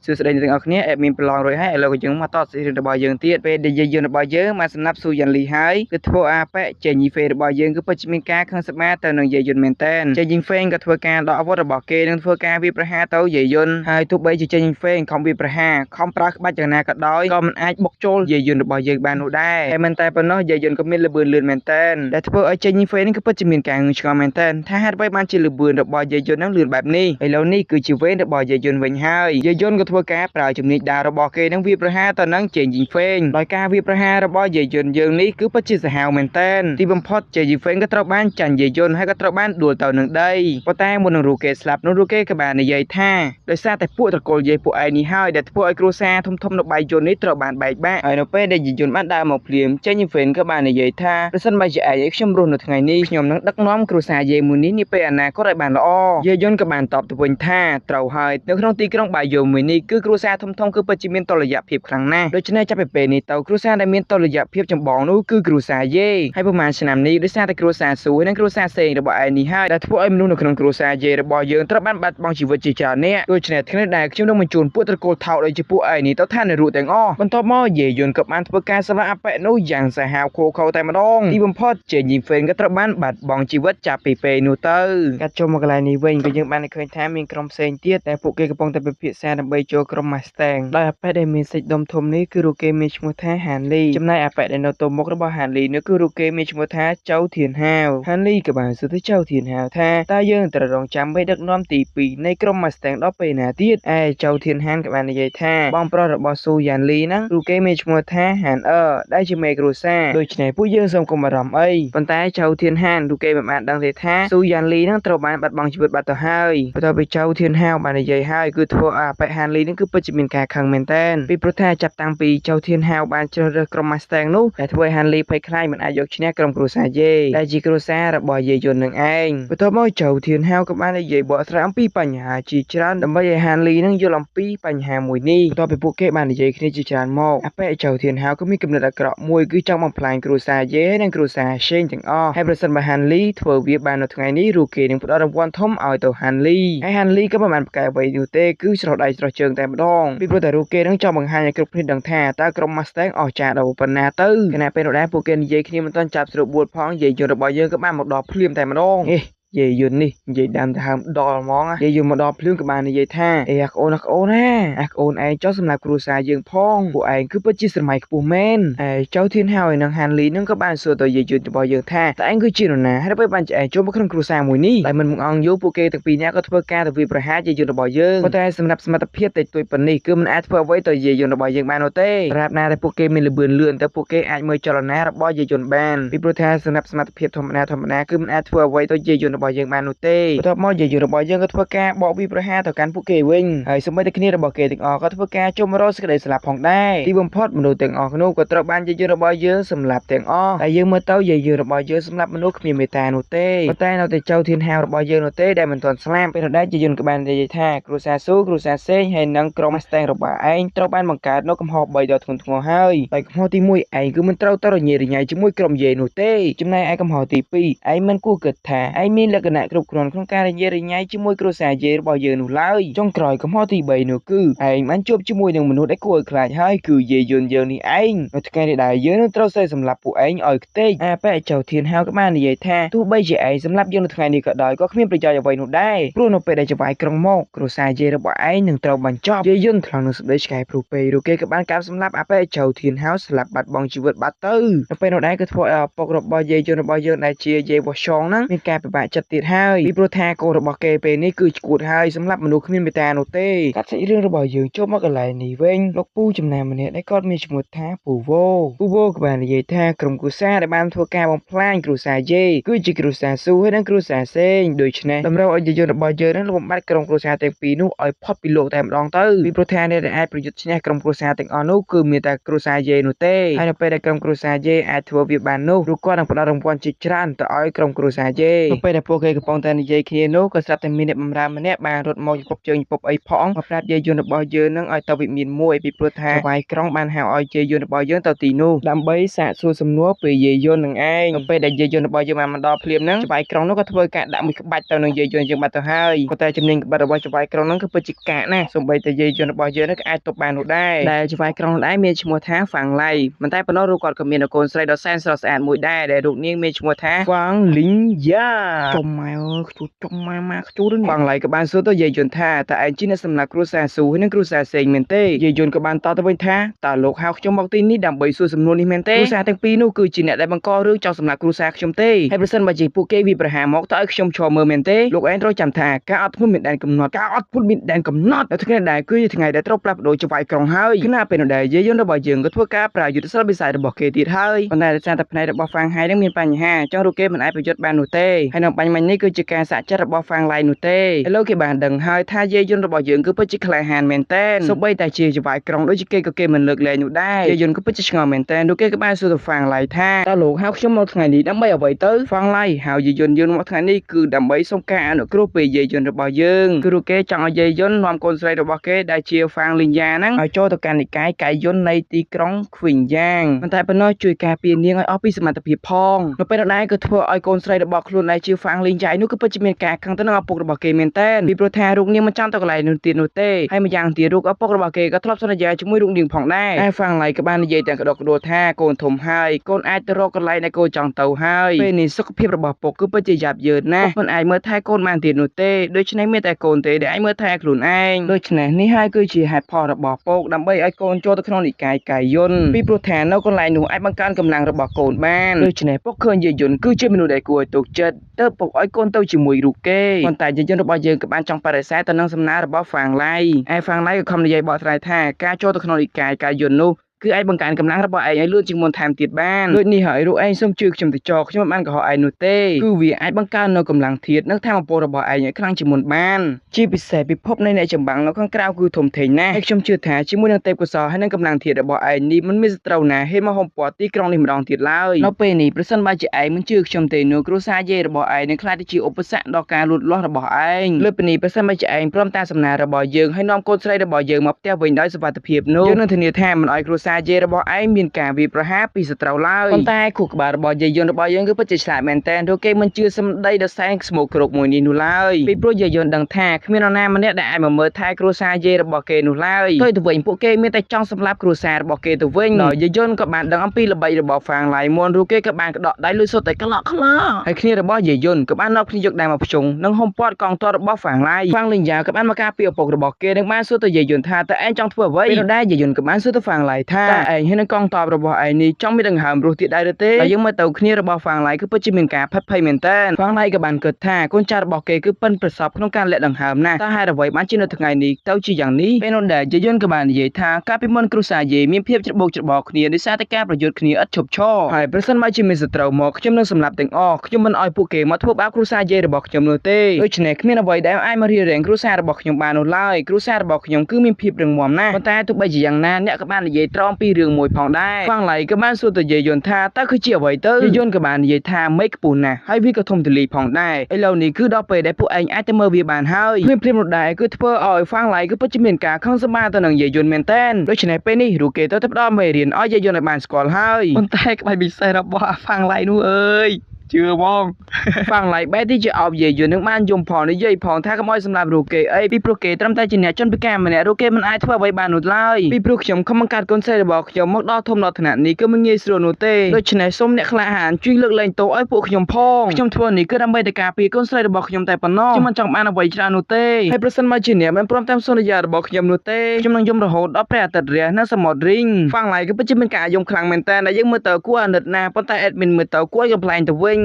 សួស្តីអ្នកទាំងអស់គ្នាអេមីនប្រឡងរួចហើយឥឡូវយើងមកតសេរីរបស់យើងទៀតពេលដែលយើងរបស់យើងមកសម្រាប់ស៊ូយ៉ាន់លីហើយគឺធ្វើអាប៉ែចេញយីហ្វេរបស់យើងគឺពិតជាមានការខឹងសម្បាទៅនឹងយាយយុនមែនតែនចេញយីហ្វេក៏ធ្វើការដកអាវុធរបស់គេនឹងធ្វើការវាប្រហារទៅយាយយុនហើយទោះបីជាចេញយីហ្វេខំវាប្រហារខំប្រើក្បាច់យ៉ាងណាក៏ដោយក៏មិនអាចបុកចូលយាយយុនរបស់យើងបាននោះដែរតែមិនតែប៉ុណ្ណោះយាយយុនក៏មានលឿនលឿនមែនតែនដែលធ្វើឲ្យចេញយីហ្វេនេះគឺពិតជាមានការងឿងឆ្ងល់មែនតែនថាហេតុអ្វីបានជាលឿនរបស់យាយយុននឹងលឿនបែបនេះឥឡូវនេះគឺជាវេនរបស់យាយយុនវិញហើយយាយយុនក៏ធ្វើការប្រើជំនាញដាវរបស់គេនឹងវាប្រហារទៅនឹងចេញយីហ្វេងដោយការវាប្រហាររបស់យាយយុនយើងនេះគឺពិតជាសាហាវមែនតែនទីបំផុតចេញយីហ្វេងក៏ត្រូវបានចាញ់យាយយុនហើយក៏ត្រូវបានដួលទៅនឹងដីប៉ុន្តែមុននឹងរូគេស្លាប់នោះរូគេក៏បាននិយាយថាដោយសារតែពួកត្រកូលយាយពួកឯងនេះហើយដែលធ្វើឲ្យគ្រួសារធំនៅបាយយុននេះត្រូវបានបែកបាក់ហើយនៅពេលដែលយាយយុនបានដើរមកភ្លាមចេញយីហ្វេងក៏បាននិយាយថាប្រសិនបើជាឯងឲ្យខ្ញុំរស់នៅថ្ងៃនេះខ្ញុំនឹងដឹកនាំគ្រួសារយាយមួយនេះនាពេលអនាគតឲ្យបានល្អយាយយុនក៏បានតបទៅវិញថាត្រូវហើយនៅក្នុងទីក្រុងបាយយុនមួយនេះគឺគ្រួសារធំគឺពិតជាមានតុល្យភាពខ្លាំងណាស់ដូច្នេះចាប់ពីពេលនេះទៅគ្រួសារដែលមានតុល្យភាពចម្បងនោះគឺគ្រួសារយេហើយប្រហែលឆ្នាំនេះដោយសារតែគ្រួសារស៊ូនិងគ្រួសារសេងរបស់ឯងនេះហើយដែលធ្វើឲ្យមនុស្សនៅក្នុងគ្រួសារយេរបស់យើងត្រូវបានបាត់បង់ជីវិតជាច្រើនអ្នកដូច្នេះថ្ងៃនេះដែរខ្ញុំនឹងបញ្ជូនពួកត្រកូលថោកដូចជាពួកឯងនេះទៅឋាននរកទាំងអស់បន្ទាប់មកយាយយុនក៏បានធ្វើការសម្លាប់អប៉ែនោះយ៉ាងសាហាវខូខើតែម្ដងទីបំផុតចេញយីហ្វេនក៏ត្រូវបានបាត់បង់ជីវិតចាប់ពីពេលនោះទៅកាត់ចូលមកកន្លែងនេះវិញក៏យើងបានឃើញថាមានក្រុមផ្សេងទៀតតែពួកគេកំពុងតែពិភាក្សាដើម្បីចូលក្រុម Mustang ដោយអប៉ែដែលមានសាច់ដុំធំនេះគឺរូគេមានឈ្មោះថាហានលីចំណែកអប៉ែដែលនៅទៅមុខរបស់ហានលីនោះគឺរូគេមានឈ្មោះថាចៅធានហាវហានលីក៏បានសួរទៅចៅធានហាវថាតើយើងត្រូវរងចាំបីដឹកនាំទី2នៃក្រុម Mustang ដល់ពេលណាទៀតឯចៅធានហានក៏បាននិយាយថាបងប្រុសរបស់ស៊ូយ៉ាន់លីហ្នឹងរូគេមានឈ្មោះថាហានដែលជាមេគ្រួសារដូច្នេះពួកយើងសូមកុំបារម្ភអីប៉ុន្តែចៅធានហានរូគេមិនបានដឹងទេថាស៊ូយ៉ាន់លីហ្នឹងត្រូវបានបាត់បង់ជីវិតបាត់ទៅហើយបន្ទាប់ពីចៅធានហាវបាននិយាយហើយគឺធ្វើឲ្យអប៉ែហានលីហ្នឹងគឺពិតជាមានការខឹងមែនតែនពីព្រោះថាចាប់តាំងពីចៅធានហាវបានជ្រើសរើសក្រុម Mustang នោះដែលធ្វើឲ្យហានលីភ័យខ្លាចមិនអាចយកឈ្នះក្រុមគ្រួសារយេដែលជាគ្រួសាររបស់យាយយុននឹងឯងបន្ទាប់មកចៅធានហាវក៏បាននិយាយបកស្រាយអំពីបញ្ហាជាច្រើនដើម្បីឲ្យហានលីនឹងយល់អំពីបញ្ហាមួយនេះបន្ទាប់ពីពួកគេបាននិយាយគ្នាជាច្រើនមកអប៉ែចៅធានហាវក៏មានគំនិតអាក្រក់មួយគឺចង់បំផ្លាញគ្រួសារយេនិងគ្រួសារឆេងទាំងអស់ហើយប្រសិនបើហានលីធ្វើវាបាននៅថ្ងៃនេះរូគេនឹងផ្ដល់រង្វាន់ធំឲ្យទៅហានលីហើយហានលីក៏មិនបានប្រកែកអ្វីនោះទេគឺស្រោះដៃស្រោះជើងតែម្ដងពីព្រោះតែរូគេនឹងចង់បង្ហាញឲ្យគ្រប់គ្នាដឹងថាតើក្រុម Mustang អស្ចារ្យដល់ប៉ុណ្ណាទៅខណៈពេលនោះដែរពួកគេនិយាយគ្នាមិនទាន់ចាប់ស្រួលបួលផងយាយយុនរបស់យើងក៏បានមកដល់ភ្លាមតែម្ដងយាយយុននេះនិយាយដើមទៅហើមដល់ហ្មងយាយយុនមកដល់ភ្លាមក៏បាននិយាយថាអាក្អូនណាអាក្អូនឯងចង់សម្លាប់គ្រួសារយើងផងពួកឯងគឺពិតជាស្រមៃខ្ពស់មែនហើយចៅធានហើយនឹងហានលីនឹងក៏បានសួរទៅយាយយុនរបស់យើងថាតើឯងគឺជានរណាហើយបានចែកចូលមកក្នុងគ្រួសារមួយនេះតែមិនមកអង្គយូពួកគេទាំងពីរនាក់ក៏ធ្វើការទៅវាប្រហារយាយយុនរបស់យើងប៉ុន្តែសម្រាប់សមត្ថភាពតិចតួចប៉ុណ្នេះគឺមិនអាចធ្វើអ្វីទៅយាយយុនរបស់យើងបាននោះទេប្រាប់ណាតែពួកគេមានលឿនលឿនតែពួកគេអាចមើលចលនារបស់យាយយុនបានពីព្រោះថាសម្រាប់សមត្ថភាពធម្មតាគឺមិនអាចធ្វើអ្វីទៅយាយយុនរបស់យើងបាននោះទេបន្ទាប់មកយាយយុនរបស់យើងក៏ធ្វើការបកវាប្រហារទៅកាន់ពួកគេវិញហើយសូម្បីតែគ្នារបស់គេទាំងអស់ក៏ធ្វើការជុំរកសេចក្តីស្លាប់ផងដែរទីបំផុតមនុស្សទាំងអស់នោះក៏ត្រូវបានយាយយុនរបស់យើងសម្លាប់ទាំងអស់តែយើងមើលទៅយាយយុនរបស់យើងសម្លាប់មនុស្សគ្មានមេត្តានោះទេប៉ុន្តែនៅតែចៅធានហាវរបស់យើងនោះទេដែលមិនទាន់ស្លាប់ពេលនោះដែរយាយយុនក៏បាននិយាយថាគ្រួសារស៊ូគ្រួសារសេងហើយនិងក្រុម Mustang របស់ឯងត្រូវបានបង្កើតនៅកំហុស3ដ៏ធ្ងន់ធ្ងរហើយហើយកំហុសទី1ឯងគឺមិនត្រូវទៅរញ៉េរញ៉ៃជាមួយក្រុមយាយនោះទេចំណែកឯកំហុសទី2ឯងមិនគួរគិតថាឯងមានលក្ខណៈគ្រប់គ្រាន់ក្នុងការរញ៉េរញ៉ៃជាមួយគ្រួសារយាយរបស់យើងនោះឡើយចុងក្រោយកំហុសទី3នោះគឺឯងបានជួបជាមួយនឹងមនុស្សដែលគួរឲ្យខ្លាចហើយគឺយាយយុនយើងនេះឯងនៅថ្ងៃនេះដែរយើងនឹងត្រូវសេសម្លាប់ពួកឯងឲ្យខ្ទេចអាប៉ែចៅធានហាវក៏បាននិយាយថាទោះបីជាឯងសម្លាប់យើងនៅថ្ងៃនេះក៏ដោយក៏គ្មានប្រយោជន៍អ្វីនោះដែរព្រោះនៅពេលដែលចវាយក្រុងមកគ្រួសារយាយរបស់ឯងនឹងត្រូវបញ្ចប់យាយយុនថ្លង់នឹងសេចក្តីឆ្កែព្រោះពេករូគេក៏បានកាប់សម្លាប់អាប៉ែចៅធានហាវស្លាប់បាត់បង់ជីវិតបាត់ទៅនៅពេលនោះដែរក៏ធ្វើឲ្យឪពុករបស់យាយយុនរបស់យើងដែលជាយាយវ៉ាឆងហ្នឹងមានការពិបាកចិត្តទៀតហើយពីព្រោះថាកូនរបស់គេពេលនេះគឺឈួតហើយសម្រាប់មនុស្សគ្មានមេត្តានោះទេកាត់សាច់រឿងរបស់យើងចូលមកកន្លែងនេះវិញលោកពូចំណាំម្នាក់ដែលគាត់មានឈ្មោះថាពូវោក៏បាននិយាយថាក្រុមគ្រួសារដែលបានធ្វើការបំផ្លាញគ្រួសារយាយគឺជាគ្រួសារស៊ូហើយនិងគ្រួសារសេងដូច្នេះតម្រូវឲ្យយាយយុនរបស់យើងនឹងលំបាត់ក្រុមគ្រួសារទាំងពីរនោះឲ្យផុតពីលោកតែម្ដងទៅពីព្រោះថាអ្នកដែលអាចប្រយុទ្ធឈ្នះក្រុមគ្រួសារទាំងអស់នោះគឺមានតែគ្រួសារយាយនោះទេហើយនៅពេលដែលក្រុមគ្រួសារយាយអាចធ្វើវាបាននោះរូគាត់នឹងផ្ដល់រង្វាន់ជាច្រើនទៅឲ្យក្រុមគ្រួសារយាយនៅពេលដែល ពួកគេកំពុងតែនិយាយគ្នានោះក៏ស្រាប់តែមានអ្នកបម្រើម្នាក់បានរត់មកជប៉ុបជើងជប៉ុបអីផងមកប្រាប់យាយយន្តរបស់យើងនឹងឲ្យទៅវិមានមួយពីព្រោះថាចៅហ្វាយក្រុងបានហៅឲ្យយាយយន្តរបស់យើងទៅទីនោះដើម្បីសាកសួរសំណួរពីយាយយន្តនឹងឯងនៅពេលដែលយាយយន្តរបស់យើងបានមកដល់ភ្លាមហ្នឹងចៅហ្វាយក្រុងនោះក៏ធ្វើការដាក់មួយក្បាច់ទៅនឹងយាយយន្តយើងបាត់ទៅហើយប៉ុន្តែជំនាញក្បាច់របស់ចៅហ្វាយក្រុងហ្នឹងគឺពិតជាកាកណាស់សូម្បីតែយាយយន្តរបស់យើងនឹងក៏អាចទប់បាននោះដែរដែលចៅហ្វាយក្រុងនោះដែរមានឈ្មោះថាហ្វាំងឡៃប៉ុន្តែប៉ុណ្ណោះរូបគាត់ក៏មានកូនស្រីដ៏សែនស្រស់ស្អាតមួយដែរដែលរូបនាងមានឈ្មោះថាហ្វាំងលីងយ៉ាចំម៉ែអើយខ្ជូតចំម៉ែម៉ាខ្ជូតនេះហ្វាំងឡៃក៏បានសួរទៅយាយយន្តថាតើឯងជាអ្នកសម្លាប់គ្រួសារស៊ូហើយនិងគ្រួសារសេងមែនទេយាយយន្តក៏បានតបទៅវិញថាតើលោកហៅខ្ញុំមកទីនេះដើម្បីសួរសំណួរនេះមែនទេគ្រួសារទាំងពីរនោះគឺជាអ្នកដែលបង្ករឿងចង់សម្លាប់គ្រួសារខ្ញុំទេហើយប្រសិនបើជាពួកគេវាប្រហារមកតើឲ្យខ្ញុំឈរមើលមែនទេលោកឯងត្រូវចាំថាការអត់ធ្មត់មានដែនកំណត់ការអត់ធ្មត់មានដែនកំណត់នៅថ្ងៃដែលគឺជាថ្ងៃដែលត្រូវផ្លាស់ប្ដូរចៅហ្វាយក្រុងហើយខណៈពេលនោះដែរយាយយន្តរបស់យើងក៏ធ្វើការប្រើយុទ្ធសាស្ត្រពិសេសរបស់គេទៀតហើយប៉ុន្តែដោយសារតែផ្នែករបស់ហ្វាំងហៃនឹងមានបញ្ហាចង់រូបគេមិនអាចប្រយុទ្ធបាននោះទេហើយនៅបាញ់មិញនេះគឺជាការសាកចិត្តរបស់ហ្វាំងឡៃនោះទេឥឡូវគេបានដឹងហើយថាយាយយន្តរបស់យើងគឺពិតជាក្លាហានមែនទែនសូម្បីតែជាចៅហ្វាយក្រុងដូចជាគេក៏គេមិនលើកលែងនោះដែរយាយយន្តក៏ពិតជាឆ្ងល់មែនទែននោះគេក៏បានសួរទៅហ្វាំងឡៃថាតើលោកហៅខ្ញុំមកថ្ងៃនេះដើម្បីអ្វីទៅហ្វាំងឡៃហៅយាយយន្តយើងមកថ្ងៃនេះគឺដើម្បីសុំការអនុគ្រោះពីយាយយន្តរបស់យើងគឺរូបគេចង់ឲ្យយាយយន្តនាំកូនស្រីរបស់គេដែលជាហ្វាំងលីងយ៉ាហ្នឹងឲ្យចូលទៅកាន់និកាយកាយយន្តនៃទីក្រុងខ្វីងយ៉ាងប៉ុន្តែប៉ុណ្ណោះជួយការពារនាងឲ្យអស់ពីសមត្ថភាពផងនៅពេលនោះដែរក៏ធ្វើឲ្យកូនស្រីរបស់ខ្លួនដែលជាហ្វាំងលីងយ៉ានោះក៏ពិតជាមានការខឹងទៅនឹងឪពុករបស់គេមែនទែនពីព្រោះថារូបនាងមិនចង់ទៅកន្លែងនោះទៀតនោះទេហើយម្យ៉ាងទៀតរូបឪពុករបស់គេក៏ធ្លាប់សន្យាជាមួយរូបនាងផងដែរតែហ្វាំងឡៃក៏បាននិយាយទាំងកដកកដួលថាកូនធំហើយកូនអាចទៅរកកន្លែងដែលកូនចង់ទៅហើយពេលនេះសុខភាពរបស់ពុកគឺពិតជាយ៉ាប់យ៉ឺនណាស់មិនអាចមើលថែកូនបានទៀតនោះទេដូច្នេះមានតែកូនទេដែលអាចមើលថែខ្លួនឯងដូច្នេះនេះហើយគឺជាហេតុផលរបស់ពុកដើម្បីឲ្យកូនចូលទៅក្នុងនិកាយកាយយន្តពីព្រោះថានៅកន្លែងនោះអាចបង្កើនកម្លាំងរបស់កូនបានដូច្នេះពុកឃើញយាយយន្តគឺជាមនុស្សដែលគួរឲ្យទុកចិត្តទើបពុកឲ្យកូនទៅជាមួយរូបគេប៉ុន្តែយាយយន្តរបស់យើងក៏បានចង់បដិសេធទៅនឹងសំណើរបស់ហ្វាំងឡៃឯហ្វាំងឡៃក៏ខំនិយាយបកស្រាយថាការចូលទៅក្នុងនិកាយកាយយន្តនោះគឺអាចបង្កើនកម្លាំងរបស់ឯងឲ្យលឿនជាងមុនថែមទៀតបានដូចនេះហើយរូបឯងសូមជឿខ្ញុំទៅចោខ្ញុំមិនបានកុហកឯងនោះទេគឺវាអាចបង្កើននៅកម្លាំងធាតុនិងធម៌ពលរបស់ឯងឲ្យខ្លាំងជាងមុនបានជាពិសេសពិភពនៃអ្នកចម្បាំងនៅខាងក្រៅគឺធំធេងណាស់ហើយខ្ញុំជឿថាជាមួយនឹងទេពកោសល្យហើយនឹងកម្លាំងធាតុរបស់ឯងនេះមិនមានសត្រូវណាហេតុមកហុំព័ទ្ធទីក្រុងនេះម្ដងទៀតឡើយនៅពេលនេះប្រសិនបើជាឯងមិនជឿខ្ញុំទេនោះគ្រួសារយាយរបស់ឯងនឹងខ្លាចទៅជាឧបសគ្គដល់ការលូតលាស់របស់ឯងលើពីនេះប្រសិនបើជាឯងព្រមតាមសំណើរបស់យើងហើយនាំកូនស្រីរបស់យើងមកផ្ទះវិញដោយសុវត្ថិភាពនោះយើងនឹងធានាថាមិនឲ្យគ្រួសារយាយរបស់ឯងមានការវាយប្រហារពីសត្រូវឡើយប៉ុន្តែខួរក្បាលរបស់យាយយន្តរបស់យើងគឺពិតជាឆ្លាតមែនតើពួកគេមិនជឿសម្ដីដ៏សែនស្មោកគ្រោកមួយនេះនោះឡើយពីព្រោះយាយយន្តដឹងថាគ្មាននរណាម្នាក់ដែលអាចមកមើលថែគ្រួសារយាយរបស់គេនោះឡើយទៅវិញពួកគេមានតែចង់សម្លាប់គ្រួសាររបស់គេទៅវិញដល់យាយយន្តក៏បានដឹងអំពីល្បិចរបស់ហ្វាំងឡៃមុនរូបគេក៏បានក្តក់ដៃលុយសុទ្ធតែក្លក់ក្លោហើយគ្នារបស់យាយយន្តក៏បាននាំគ្នាយកដៃមកភ្ជុងនិងហុំព័ទ្ធកងទ័ពរបស់ហ្វាំងឡៃហ្វាំងលីងយ៉ាក៏បានមកការពារឪពុករបស់គេនិងបានសួរទៅយាយយន្តថាតើឯងចង់ធ្វើអ្វីពេលនោះដែរយាយយន្តក៏បានសួរទៅហ្វាំងឡៃថាតើឯងហើយនឹងកងទ័ពរបស់ឯងនេះចង់មានដង្ហើមរស់ទៀតដែរឬទេតែយើងមើលទៅគ្នារបស់ហ្វាំងឡៃគឺពិតជាមានការផិតភ័យមែនតើហ្វាំងឡៃក៏បានគិតថាកូនចៅរបស់គេគឺប៉ិនប្រសពក្នុងការលាក់ដង្ហើមណាស់តើហេតុអ្វីបានជានៅថ្ងៃនេះទៅជាយ៉ាងនេះពេលនោះដែរយាយយន្តក៏បាននិយាយថាកាលពីមុនគ្រួសារយាយមានភាពច្របូកច្របល់គ្នាដោយសារតែការប្រយុទ្ធគ្នាឥតឈប់ឈរហើយប្រសិនបើជាមានសត្រូវមកខ្ញុំនឹងសម្លាប់ទាំងអស់ខ្ញុំមិនឲ្យពួកគេមកធ្វើបាបគ្រួសារយាយរបស់ខ្ញុំនោះទេដូច្នេះគ្មានអ្វីដែលអាចមករារាំងគ្រួសាររបស់ខ្ញុំបាននោះឡើយគ្រួសាររបស់ខ្ញុំគឺមានភាពរឹងមាំណាស់ប៉ុន្តែទោះបីជាយ៉ាងណាអ្នកក៏បាននិយាយត្រង់ពីរឿងមួយផងដែរហ្វាំងឡៃក៏បានសួរទៅយាយយន្តថាតើគឺជាអ្វីទៅយាយយន្តក៏បាននិយាយថាមេឃខ្ពស់ណាស់ហើយវាក៏ធំទូលាយផងដែរឥឡូវនេះគឺដល់ពេលដែលពួកឯងអាចទៅមើលវាបានហើយព្រាមនោះដែរគឺធ្វើឲ្យហ្វាំងឡៃគឺពិតជាមានការខឹងសម្បាទៅនឹងយាយយន្តមែនតើដូច្នេះពេលនេះរូគេទៅផ្ដល់មេរៀនឲ្យយាយយន្តឲ្យបានស្គាល់ហើយប៉ុន្តែក្បាច់ពិសេសរបស់ហ្វាំងឡៃនោះអើយជឿហ្មងហ្វាំងឡៃបែរទីជាអោបយាយយន្តនឹងបានយំផងនិយាយផងថាកុំឲ្យសម្លាប់រូគេអីពីព្រោះគេត្រឹមតែជាអ្នកជនពិការម្នាក់រូគេមិនអាចធ្វើអ្វីបាននោះឡើយពីព្រោះខ្ញុំខំបង្កើតកូនស្រីរបស់ខ្ញុំមកដល់ធំដល់ឋានៈនេះគឺមិនងាយស្រួលនោះទេដូច្នេះសូមអ្នកក្លាហានជួយលើកលែងទោសឲ្យពួកខ្ញុំផងខ្ញុំធ្វើនេះគឺដើម្បីតែការពារកូនស្រីរបស់ខ្ញុំតែប៉ុណ្ណោះខ្ញុំមិនចង់បានអ្វីច្រើននោះទេហើយប្រសិនបើជាអ្នកមិនព្រមតាមសន្យារបស់ខ្ញុំនោះទេខ្ញុំនឹងយំរហូតដល់ព្រះអាទិត្យរះនៅសមុទ្ររីងហ្វាំងឡៃគឺពិតជាមានការយំខ្លាំងមែនតើដែលយើងមើលទៅគួរអាណិតណាស់ប៉ុន្តែអេដមីនមើលទៅគួរឲ្យកំប្លែងទៅវិ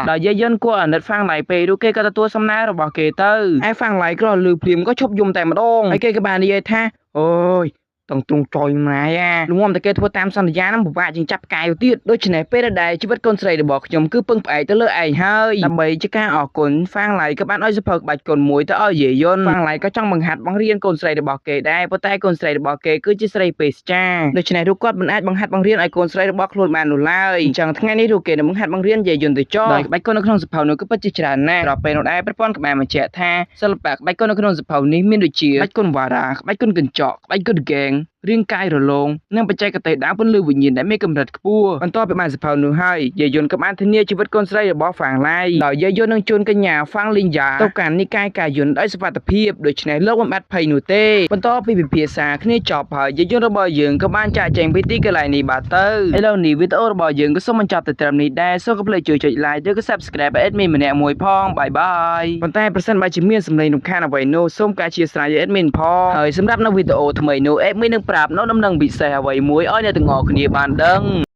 ញដល់យាយយន្តគួរអាណិតហ្វាំងឡៃពេករូគេក៏ទទួលសំណើរបស់គេទៅឯហ្វាំងឡៃក៏លឺព្រាមក៏ឈប់យំតែម្ដងហើយគេក៏បាននិយាយថាអូយ ต้องទ្រង់ចយម៉ាយលំមតែគេធ្វើតាមសន្យាហ្នឹងពិបាកជាងចាប់កាយទៀតដូច្នេះពេលដែលជីវិតកូនស្រីរបស់ខ្ញុំគឺពឹងផ្អែកទៅលើឯងហើយដើម្បីជាការអរគុណហ្វាងឡៃក៏បានឲ្យសភៅក្បាច់គុណមួយទៅឲ្យយាយយុនហ្វាងឡៃក៏ចង់បង្ហាត់បង្រៀនកូនស្រីរបស់គេដែរប៉ុន្តែកូនស្រីរបស់គេគឺជាស្រីពេស្ចាដូច្នេះរូបគាត់មិនអាចបង្ហាត់បង្រៀនឲ្យកូនស្រីរបស់ខ្លួនបាននោះឡើយអញ្ចឹងថ្ងៃនេះរូបគេនឹងបង្ហាត់បង្រៀនយាយយុនទៅចោលដោយក្បាច់គុណនៅក្នុងសភៅនោះគឺពិតជាច្រើនណាស់ដល់ពេលនោះដែរប្រព័ន្ធក្បាលបញ្ជាក់ថាសិល្បៈក្បាច់គុណនៅក្នុងសភៅនេះមានដូចជាក្បាច់គុណវ៉ារ៉ាក្បាច់គុណកញ្ចក់ក្បាច់គុណហ្គេងរាងកាយរលោងនិងបច្ចេកទេសដើមពន្លឺវិញ្ញាណដែលមានកម្រិតខ្ពស់បន្ទាប់ពីបានសភៅនោះហើយយាយយុនក៏បានធានាជីវិតកូនស្រីរបស់ហ្វាងឡៃដោយយាយយុននឹងជូនកញ្ញាហ្វាងលីងយ៉ាទៅកាន់និកាយកាយុនដោយសុវត្ថិភាពដូច្នេះលោកមិនបាត់ភ័យនោះទេបន្ទាប់ពីពិភាក្សាគ្នាចប់ហើយយាយយុនរបស់យើងក៏បានចាកចេញពីទីកន្លែងនេះបាទទៅឥឡូវនេះវីដេអូរបស់យើងក៏សូមបញ្ចប់ទៅត្រឹមនេះដែរសូមកុំភ្លេចជួយចុច like ឬក៏ subscribe ឲ្យ admin ម្នាក់មួយផងបាយបាយប៉ុន្តែប្រសិនបើជាមានសម្លេងរំខានអ្វីនោះសូមការអធិស្ឋានឲ្យ admin ផងហើយសម្រាប់នៅវីដេអូថ្មីនោះ admin នឹងប្រាប់នៅដំណឹងពិសេសអ្វីមួយឲ្យអ្នកទាំងអស់គ្នាបានដឹង